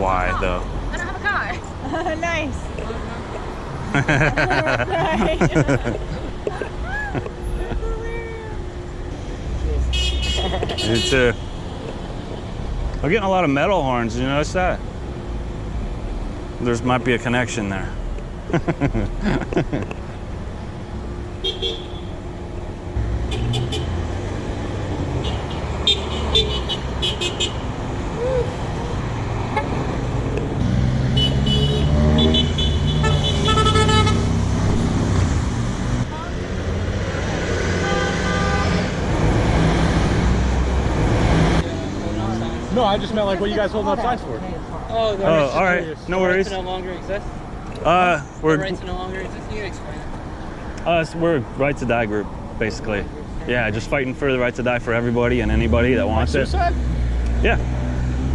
Why though? I don't have a car. Nice. You too. I'm getting a lot of metal horns. Did you notice that? There's might be a connection there. No, I just meant like what you guys holding up signs for. Oh, the Oh, all right. No worries. rights no longer exist? We're The rights no longer exist? You can explain it. we're a right to die group, basically. Yeah, just fighting for the right to die for everybody and anybody that wants it. Suicide? Yeah,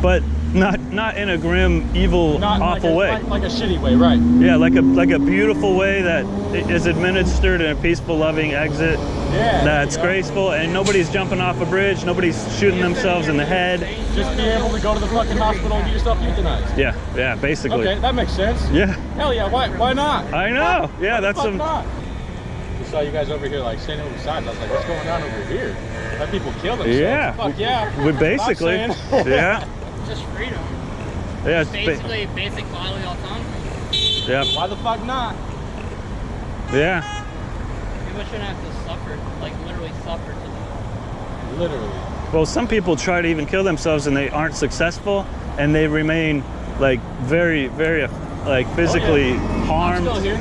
but not in a grim, evil, awful way. Like a shitty way, right? Yeah, like a beautiful way that is administered in a peaceful, loving exit. Yeah. That's graceful, and nobody's jumping off a bridge. Nobody's shooting themselves in the head. Just be able to go to the fucking hospital and get yourself euthanized. Yeah, basically. Okay, that makes sense. Yeah. Hell yeah, why not? I know. Yeah, that's Why some. not? We saw you guys over here like standing on the side. I was like, what's going on over here? Let people kill themselves. Yeah. Fuck yeah. We basically. Yeah. Just freedom. Yeah. It's Basically, basic bodily autonomy. Yeah. Why the fuck not? Yeah. People shouldn't have to suffer, like literally suffer to that. Literally. Well, some people try to even kill themselves and they aren't successful, and they remain like very, very like physically harmed. I'm still here.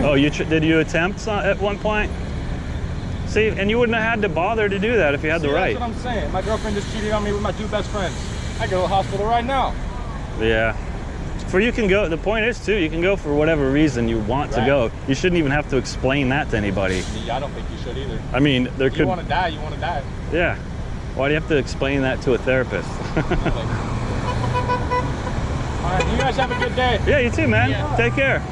Oh, did you attempt at one point? See, and you wouldn't have had to bother to do that if you had the right. That's what I'm saying. My girlfriend just cheated on me with my two best friends. I go to the hospital right now. Yeah. You can go, the point is too, you can go for whatever reason you want to go. You shouldn't even have to explain that to anybody. Yeah, I don't think you should either. I mean, there could. You want to die, you want to die. Yeah. Why do you have to explain that to a therapist? All right, you guys have a good day. Yeah, you too, man. Yeah. Take care.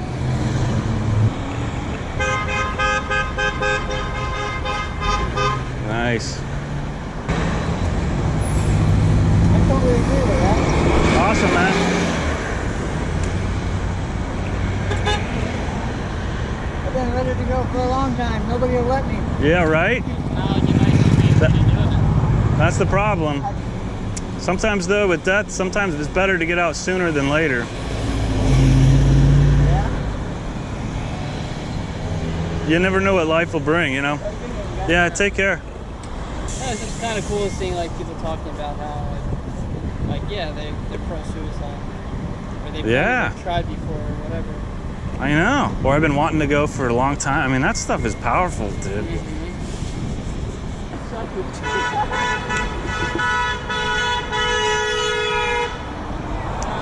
Nice. I totally agree with that. Awesome, man. I've been ready to go for a long time. Nobody will let me. Yeah, right? That's the problem. Sometimes though, with death, sometimes it's better to get out sooner than later. Yeah? You never know what life will bring, you know? Yeah, take care. Yeah, it's just kind of cool seeing like people talking about how like yeah, they're pro-suicide. Or they've tried before or whatever. I know. Or I've been wanting to go for a long time. I mean, that stuff is powerful, dude.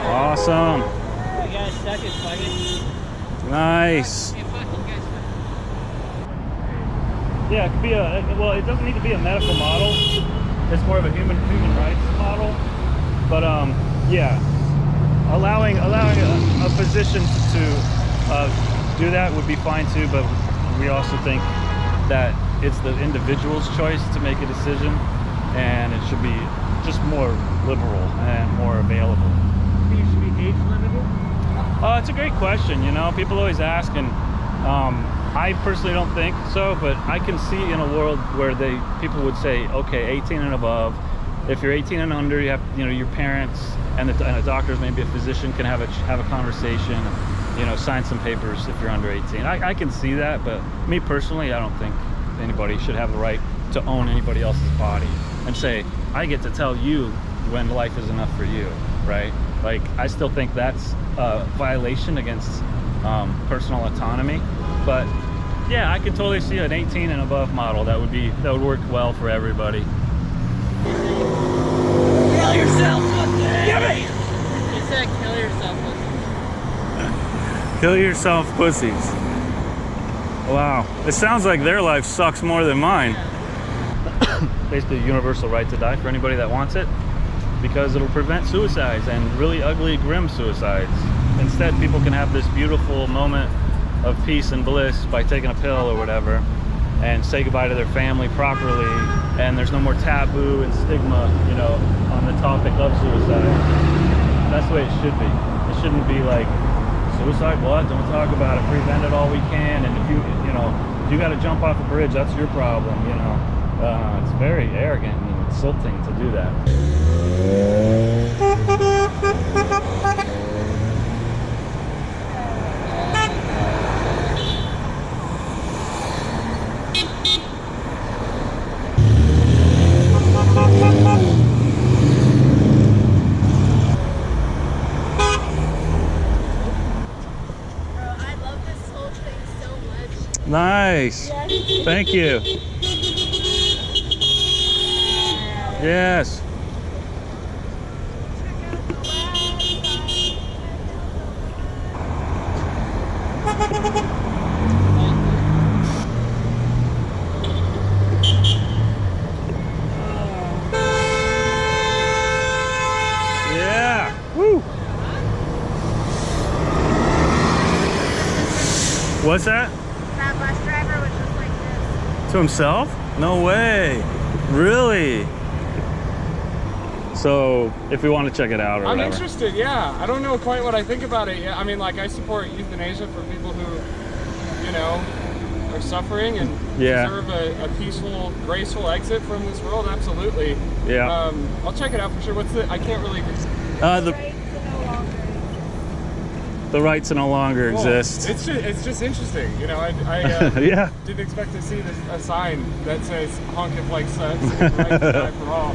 Awesome. You guys suck it, fucking. Nice. Yeah, fuck you guys. Yeah, it could be well, it doesn't need to be a medical model. It's more of a human rights model. But yeah, allowing a physician to do that would be fine too. But we also think that it's the individual's choice to make a decision, and it should be just more liberal and more available. Think it should be age limited? It's a great question. You know, people always ask, and I personally don't think so, but I can see in a world where people would say, okay, 18 and above. If you're 18 and under, you have, you know, your parents and the doctors, maybe a physician, can have a conversation, and, you know, sign some papers if you're under 18. I can see that, but me personally, I don't think anybody should have the right to own anybody else's body and say, I get to tell you when life is enough for you, right? Like, I still think that's a violation against personal autonomy. But yeah, I could totally see an 18 and above model that would work well for everybody. Kill yourself, pussy! Give me! He said kill yourself, pussy. Kill yourself, pussies. Wow, it sounds like their life sucks more than mine. Basically, a universal right to die for anybody that wants it, because it'll prevent suicides and really ugly, grim suicides. Instead, people can have this beautiful moment of peace and bliss by taking a pill or whatever, and say goodbye to their family properly, and there's no more taboo and stigma, you know, on the topic of suicide. that's the way it should be. It shouldn't be like suicide. What? Don't talk about it. Prevent it all we can. And if you got to jump off a bridge, that's your problem. It's very arrogant and insulting to do that. Nice. Yes. Thank you. Yes. Yeah. Woo. What's that? That bus driver was just like this. To himself? No way. Really? So, if we want to check it out or I'm whatever. interested, yeah. I don't know quite what I think about it yet. I mean, like, I support euthanasia for people who, are suffering and deserve a peaceful, graceful exit from this world. Absolutely. Yeah. I'll check it out for sure. I can't really... The right to no longer exist. It's just interesting, I yeah. didn't expect to see a sign that says "honk if like sucks, right to die for all."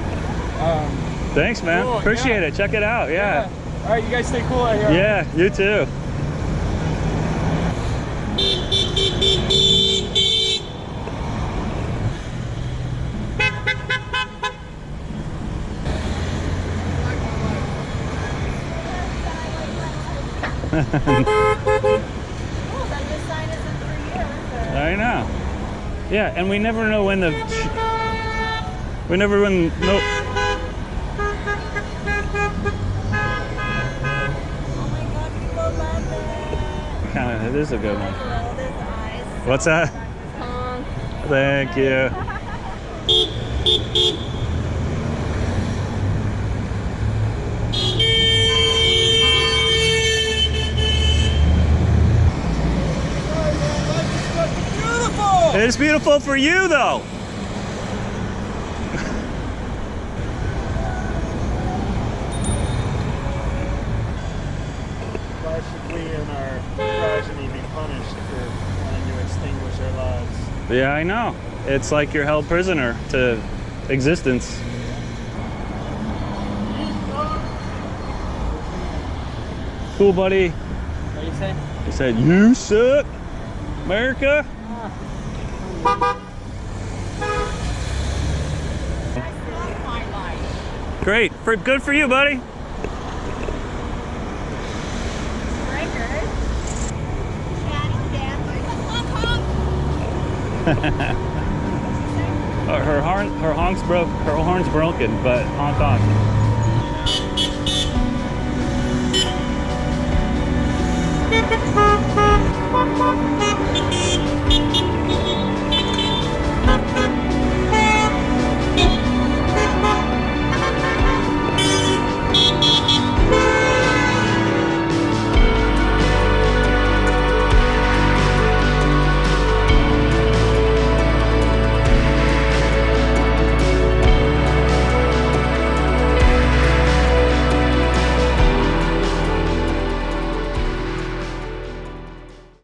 Thanks, man. Cool, Appreciate it. Check it out. Yeah. All right, you guys stay cool out here. Yeah, you too. I know. Yeah, and we never know when no. Kind of, it is a good one. What's that? Honk. Thank you. It's beautiful for you, though. Why should we and our progeny be punished for wanting to extinguish our lives? Yeah, I know. It's like you're held prisoner to existence. Cool, buddy. What do you say? He said, "You suck, America." Great. Good for you, buddy. Her horn's broken, but honk honk.